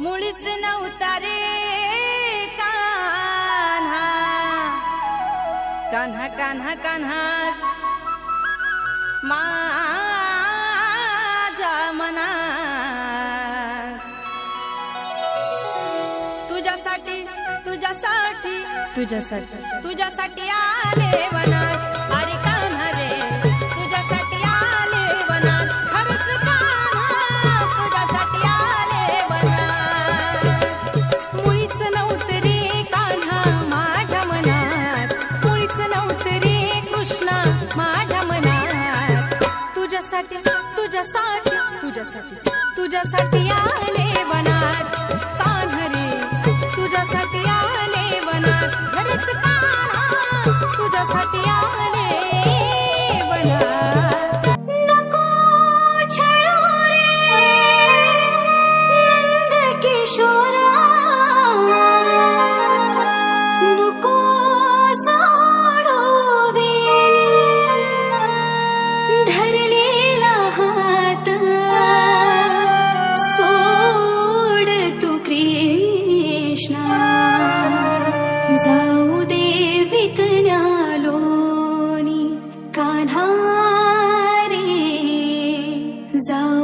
मुळीच नव्हता रे कान्हा, कान्हा कान्हा कान्हा माझ्या मनात। तुझ्यासाठी तुझ्यासाठी तुझ्यासाठी तुझ्यासाठी आले वनात, अरे कान्हा रे तुझ्यासाठी आले वनात, खरंच कान्हा तुझ्यासाठी आले वनात। मुळीच नव्हतं रे कान्हा माझ्या मनात, मुळीच नव्हतं रे कृष्णा माझ्या मनात। तुझ्यासाठी तुझ्यासाठी तुझ्यासाठी तुझ्यासाठी आले वनात, कान्हा रे तुझ्यासाठी आले वनात, खरंच कान्हा तुझ्यासाठी आले वनात। नको छळू रे नंद किशोरा, नको सोडू बेनी धरलेला हात, सोड तू कृष्णा, जाऊ दे विकण्यालोनी कान्हा रे, जाऊ